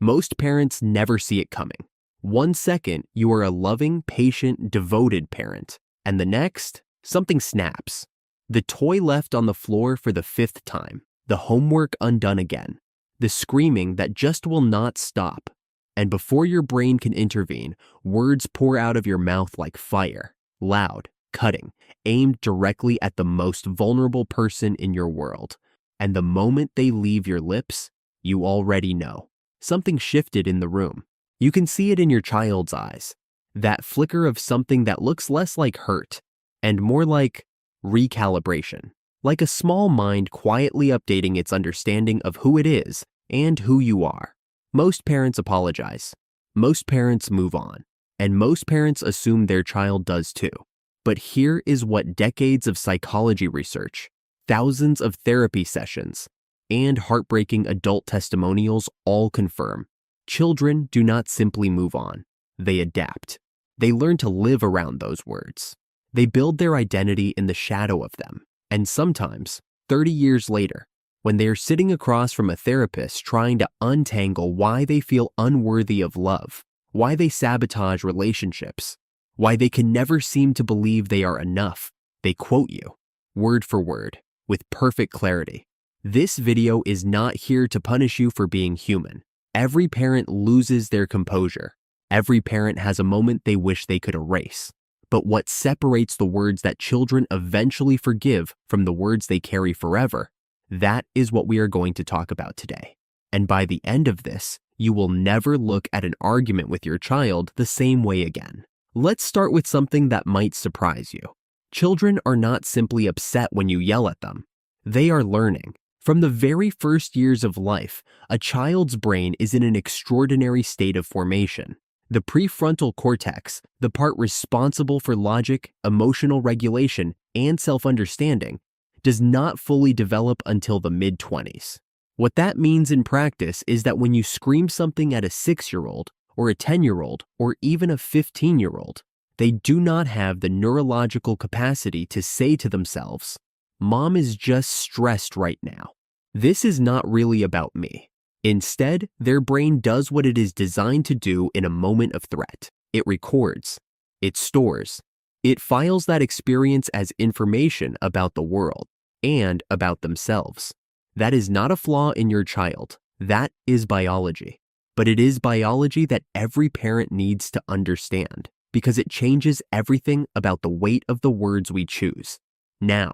Most parents never see it coming. 1 second, you are a loving, patient, devoted parent, and the next, something snaps. The toy left on the floor for the 5th time, the homework undone again, the screaming that just will not stop. And before your brain can intervene, words pour out of your mouth like fire, loud, cutting, aimed directly at the most vulnerable person in your world. And the moment they leave your lips, you already know. Something shifted in the room. You can see it in your child's eyes. That flicker of something that looks less like hurt and more like recalibration. Like a small mind quietly updating its understanding of who it is and who you are. Most parents apologize. Most parents move on. And most parents assume their child does too. But here is what decades of psychology research, thousands of therapy sessions, and heartbreaking adult testimonials all confirm. Children do not simply move on. They adapt. They learn to live around those words. They build their identity in the shadow of them. And sometimes, 30 years later, when they are sitting across from a therapist trying to untangle why they feel unworthy of love, why they sabotage relationships, why they can never seem to believe they are enough, they quote you, word for word, with perfect clarity. This video is not here to punish you for being human. Every parent loses their composure. Every parent has a moment they wish they could erase. But what separates the words that children eventually forgive from the words they carry forever, that is what we are going to talk about today. And by the end of this, you will never look at an argument with your child the same way again. Let's start with something that might surprise you. Children are not simply upset when you yell at them. They are learning. From the very first years of life, a child's brain is in an extraordinary state of formation. The prefrontal cortex, the part responsible for logic, emotional regulation, and self-understanding, does not fully develop until the mid-20s. What that means in practice is that when you scream something at a 6-year-old, or a 10-year-old, or even a 15-year-old, they do not have the neurological capacity to say to themselves, "Mom is just stressed right now. This is not really about me." Instead, their brain does what it is designed to do in a moment of threat. It records. It stores. It files that experience as information about the world and about themselves. That is not a flaw in your child. That is biology. But it is biology that every parent needs to understand because it changes everything about the weight of the words we choose. Now,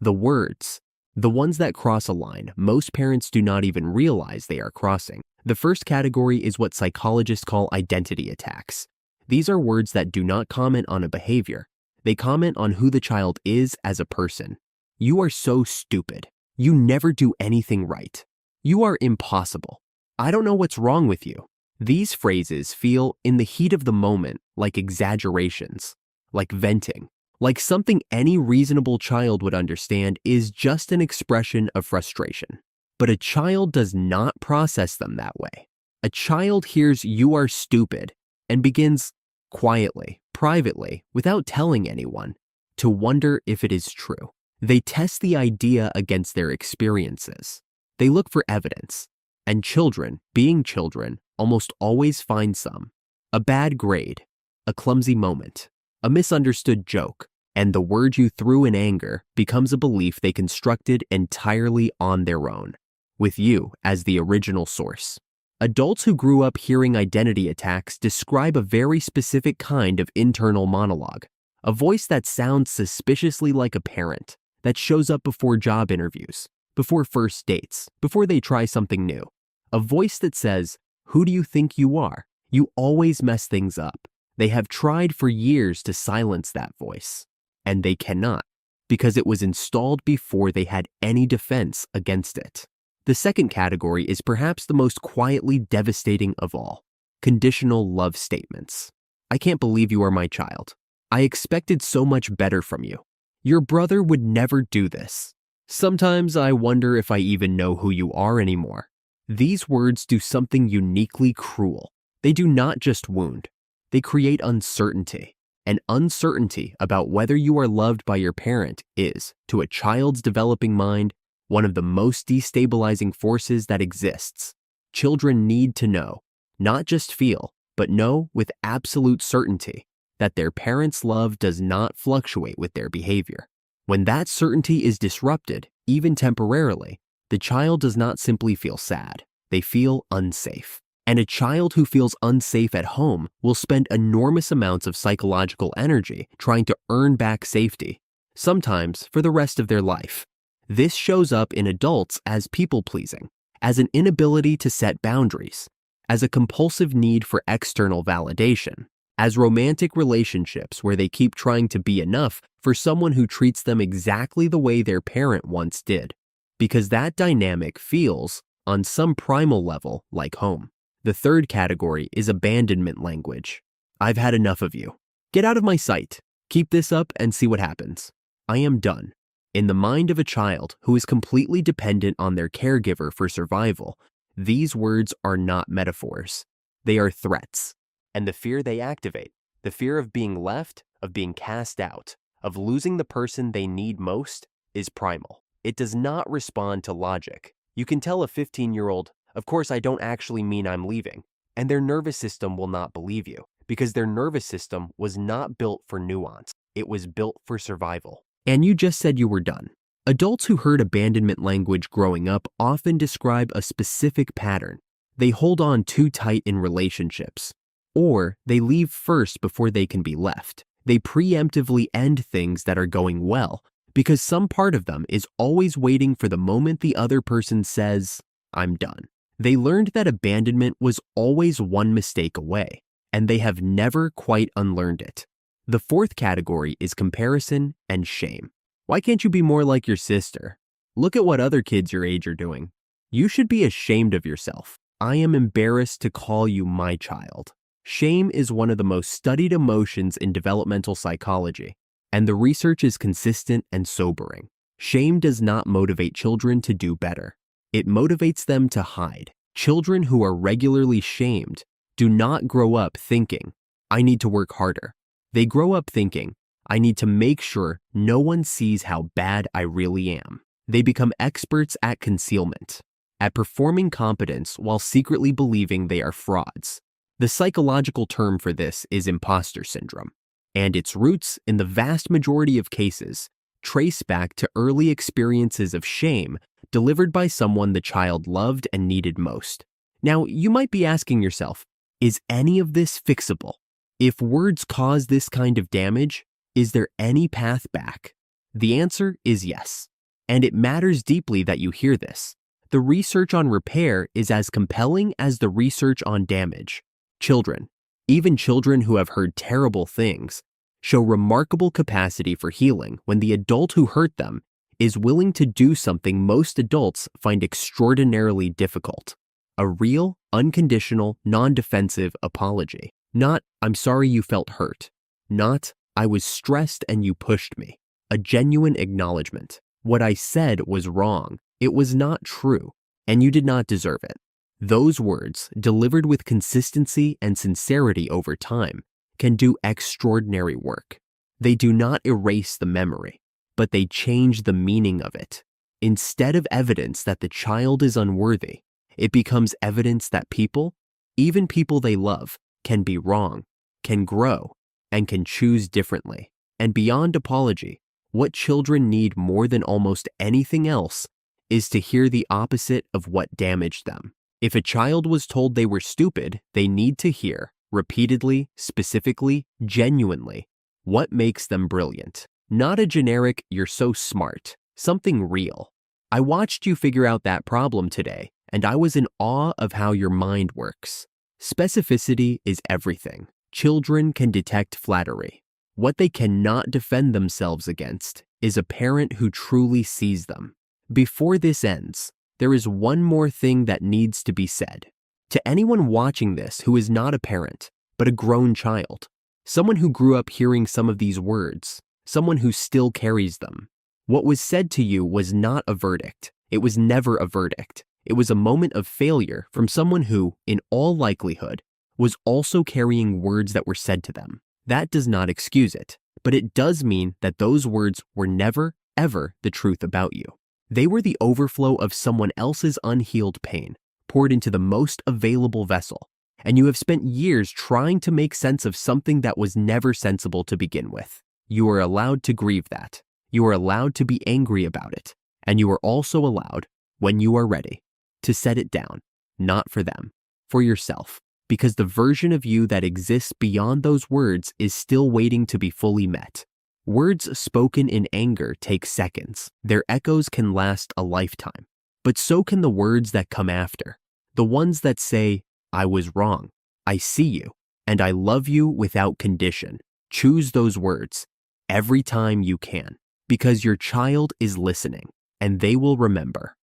the words. The ones that cross a line, most parents do not even realize they are crossing. The first category is what psychologists call identity attacks. These are words that do not comment on a behavior. They comment on who the child is as a person. You are so stupid. You never do anything right. You are impossible. I don't know what's wrong with you. These phrases feel, in the heat of the moment, like exaggerations, like venting. Like something any reasonable child would understand is just an expression of frustration. But a child does not process them that way. A child hears "you are stupid" and begins, quietly, privately, without telling anyone, to wonder if it is true. They test the idea against their experiences. They look for evidence. And children, being children, almost always find some. A bad grade, a clumsy moment, a misunderstood joke, and the word you threw in anger becomes a belief they constructed entirely on their own, with you as the original source. Adults who grew up hearing identity attacks describe a very specific kind of internal monologue, a voice that sounds suspiciously like a parent, that shows up before job interviews, before first dates, before they try something new. A voice that says, "Who do you think you are? You always mess things up." They have tried for years to silence that voice, and they cannot, because it was installed before they had any defense against it. The second category is perhaps the most quietly devastating of all: conditional love statements. "I can't believe you are my child. I expected so much better from you. Your brother would never do this. Sometimes I wonder if I even know who you are anymore." These words do something uniquely cruel. They do not just wound. They create uncertainty. And uncertainty about whether you are loved by your parent is, to a child's developing mind, one of the most destabilizing forces that exists. Children need to know Not just feel, but know with absolute certainty that their parents' love does not fluctuate with their behavior. When that certainty is disrupted, even temporarily, the child does not simply feel sad, they feel unsafe. And a child who feels unsafe at home will spend enormous amounts of psychological energy trying to earn back safety, sometimes for the rest of their life. This shows up in adults as people-pleasing, as an inability to set boundaries, as a compulsive need for external validation, as romantic relationships where they keep trying to be enough for someone who treats them exactly the way their parent once did, because that dynamic feels, on some primal level, like home. The third category is abandonment language. I've had enough of you. Get out of my sight. Keep this up and see what happens. I am done. In the mind of a child who is completely dependent on their caregiver for survival, these words are not metaphors. They are threats. And the fear they activate, the fear of being left, of being cast out, of losing the person they need most, is primal. It does not respond to logic. You can tell a 15-year-old, of course I don't actually mean I'm leaving, and their nervous system will not believe you, because their nervous system was not built for nuance. It was built for survival. And you just said you were done. Adults who heard abandonment language growing up often describe a specific pattern. They hold on too tight in relationships, or they leave first before they can be left. They preemptively end things that are going well because some part of them is always waiting for the moment the other person says, I'm done. They learned that abandonment was always one mistake away, and they have never quite unlearned it. The fourth category is comparison and shame. Why can't you be more like your sister? Look at what other kids your age are doing. You should be ashamed of yourself. I am embarrassed to call you my child. Shame is one of the most studied emotions in developmental psychology, and the research is consistent and sobering. Shame does not motivate children to do better. It motivates them to hide. Children who are regularly shamed do not grow up thinking, I need to work harder. They grow up thinking, I need to make sure no one sees how bad I really am. They become experts at concealment, at performing competence while secretly believing they are frauds. The psychological term for this is imposter syndrome, and its roots, in the vast majority of cases, trace back to early experiences of shame delivered by someone the child loved and needed most. Now, you might be asking yourself, is any of this fixable? If words cause this kind of damage, is there any path back? The answer is yes, and it matters deeply that you hear this. The research on repair is as compelling as the research on damage. Children, even children who have heard terrible things, show remarkable capacity for healing when the adult who hurt them is willing to do something most adults find extraordinarily difficult. A real, unconditional, non-defensive apology. Not, I'm sorry you felt hurt. Not, I was stressed and you pushed me. A genuine acknowledgement. What I said was wrong. It was not true, and you did not deserve it. Those words, delivered with consistency and sincerity over time, can do extraordinary work. They do not erase the memory, but they change the meaning of it. Instead of evidence that the child is unworthy, it becomes evidence that people, even people they love, can be wrong, can grow, and can choose differently. And beyond apology, what children need more than almost anything else is to hear the opposite of what damaged them. If a child was told they were stupid, they need to hear, repeatedly, specifically, genuinely, what makes them brilliant. Not a generic, you're so smart, something real. I watched you figure out that problem today, and I was in awe of how your mind works. Specificity is everything. Children can detect flattery. What they cannot defend themselves against is a parent who truly sees them. Before this ends, there is one more thing that needs to be said. To anyone watching this who is not a parent, but a grown child, someone who grew up hearing some of these words, someone who still carries them, what was said to you was not a verdict. It was never a verdict. It was a moment of failure from someone who, in all likelihood, was also carrying words that were said to them. That does not excuse it, but it does mean that those words were never, ever the truth about you. They were the overflow of someone else's unhealed pain, poured into the most available vessel. and you have spent years trying to make sense of something that was never sensible to begin with. You are allowed to grieve that. You are allowed to be angry about it. And you are also allowed, when you are ready, to set it down, not for them, for yourself, because the version of you that exists beyond those words is still waiting to be fully met. Words spoken in anger take seconds. Their echoes can last a lifetime. But so can the words that come after, the ones that say, I was wrong, I see you, and I love you without condition. Choose those words every time you can, because your child is listening, and they will remember.